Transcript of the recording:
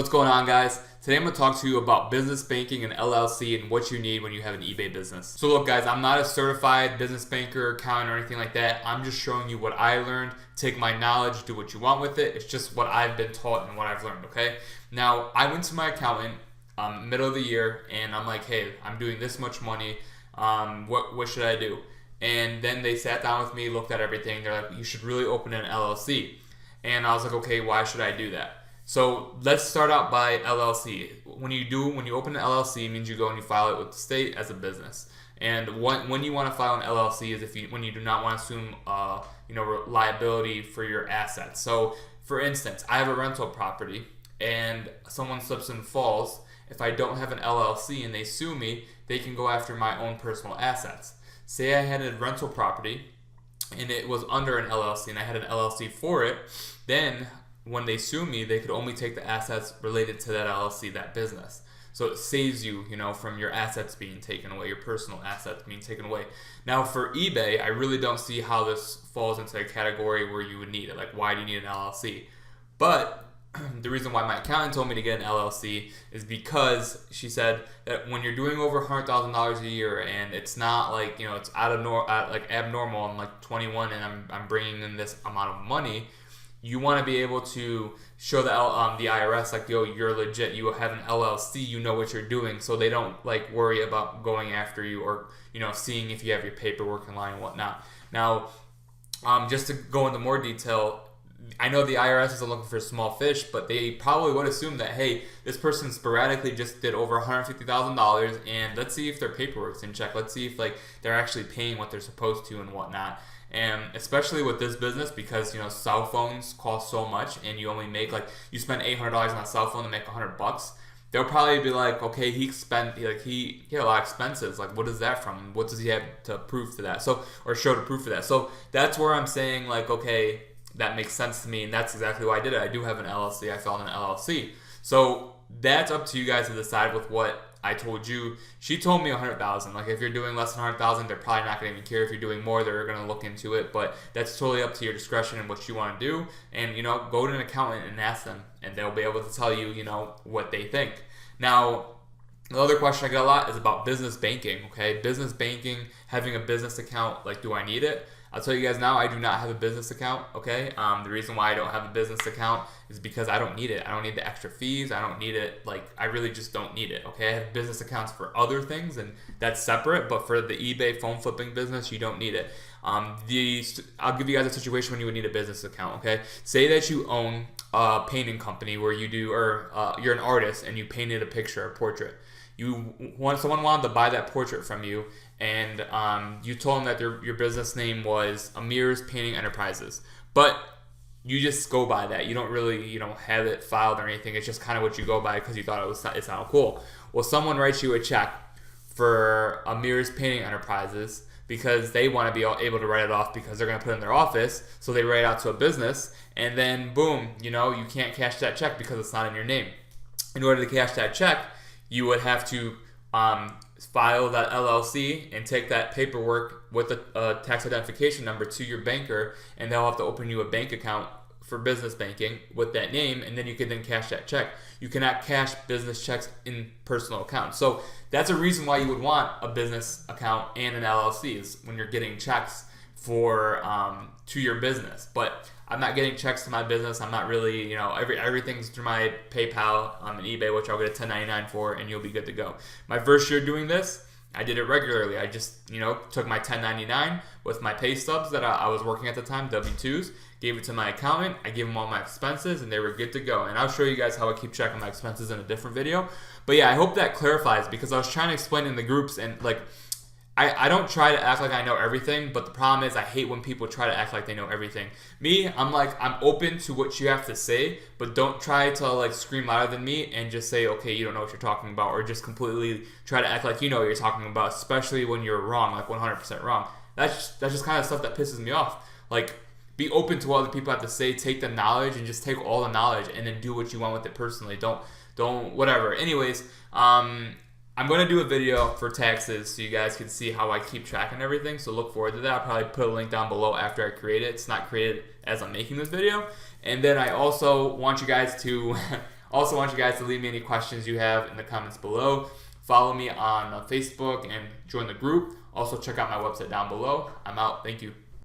What's going on, guys? Today I'm going to talk to you about business banking and LLC and what you need when you have an eBay business. So look, guys, I'm not a certified business banker, accountant, or anything like that. I'm just showing you what I learned. Take my knowledge, do what you want with it. It's just what I've been taught and what I've learned, okay? Now, I went to my accountant middle of the year and I'm like, hey, I'm doing this much money. What should I do? And then they sat down with me, looked at everything. They're like, you should really open an LLC. And I was like, okay, why should I do that? So let's start out by LLC. When you open an LLC, it means you go and you file it with the state as a business. And when you want to file an LLC is when you do not want to assume liability for your assets. So for instance, I have a rental property and someone slips and falls. If I don't have an LLC and they sue me, they can go after my own personal assets. Say I had a rental property and it was under an LLC and I had an LLC for it, then when they sue me, they could only take the assets related to that LLC, that business. So it saves you, from your assets being taken away, your personal assets being taken away. Now for eBay, I really don't see how this falls into a category where you would need it. Like, why do you need an LLC? But the reason why my accountant told me to get an LLC is because she said that when you're doing over $100,000 a year and it's not like, it's abnormal, I'm like 21 and I'm bringing in this amount of money, you want to be able to show the IRS like, yo, you're legit, you have an LLC, you know what you're doing, so they don't worry about going after you or seeing if you have your paperwork in line and whatnot. Now, just to go into more detail, I know the IRS isn't looking for small fish, but they probably would assume that, hey, this person sporadically just did over $150,000, and let's see if their paperwork's in check. Let's see if they're actually paying what they're supposed to and whatnot. And especially with this business, because cell phones cost so much, and you only make you spend $800 on a cell phone to make $100. They'll probably be like, okay, he had a lot of expenses. What is that from? What does he have to prove to that? Or show to prove for that? So that's where I'm saying okay, that makes sense to me, and that's exactly why I did it. I do have an LLC. I filed an LLC. So that's up to you guys to decide with what I told you. She told me 100,000. If you're doing less than 100,000, they're probably not going to even care. If you're doing more, they're going to look into it. But that's totally up to your discretion and what you want to do. And go to an accountant and ask them, and they'll be able to tell you what they think. Now, the other question I get a lot is about business banking. Okay, business banking, having a business account. Do I need it? I'll tell you guys now, I do not have a business account, okay? The reason why I don't have a business account is because I don't need it. I don't need the extra fees. I don't need it. I really just don't need it, okay? I have business accounts for other things, and that's separate, but for the eBay phone flipping business, you don't need it. I'll give you guys a situation when you would need a business account, okay? Say that you own a painting company where you do, or you're an artist and you painted a picture, a portrait. Someone wanted to buy that portrait from you, and you told them that your business name was Amir's Painting Enterprises, but you just go by that. You don't really have it filed or anything. It's just kind of what you go by because you thought it sounded cool. Well, someone writes you a check for Amir's Painting Enterprises because they want to be able to write it off because they're going to put it in their office, so they write it out to a business, and then boom, you can't cash that check because it's not in your name. In order to cash that check, you would have to file that LLC and take that paperwork with a tax identification number to your banker, and they'll have to open you a bank account for business banking with that name, and then you can then cash that check. You cannot cash business checks in personal accounts. So that's a reason why you would want a business account and an LLC is when you're getting checks for to your business. But I'm not getting checks to my business. I'm not really, everything's through my PayPal and eBay, which I'll get a 1099 for, and you'll be good to go. My first year doing this, I did it regularly. I just, took my 1099 with my pay stubs that I was working at the time, W-2s, gave it to my accountant. I gave them all my expenses, and they were good to go. And I'll show you guys how I keep track of my expenses in a different video. But yeah, I hope that clarifies, because I was trying to explain in the groups, and I don't try to act like I know everything, but the problem is I hate when people try to act like they know everything. Me, I'm open to what you have to say, but don't try to scream louder than me and just say, okay, you don't know what you're talking about, or just completely try to act like you know what you're talking about, especially when you're wrong, 100% wrong. That's just kind of stuff that pisses me off. Be open to what other people have to say, take the knowledge and just take all the knowledge and then do what you want with it personally. Don't whatever. Anyways, I'm going to do a video for taxes so you guys can see how I keep track and everything, so look forward to that. I'll probably put a link down below after I create it. It's not created as I'm making this video. And then I also want you guys to Also, want you guys to leave me any questions you have in the comments below. Follow me on Facebook and join the group. Also, check out my website down below. I'm out. Thank you.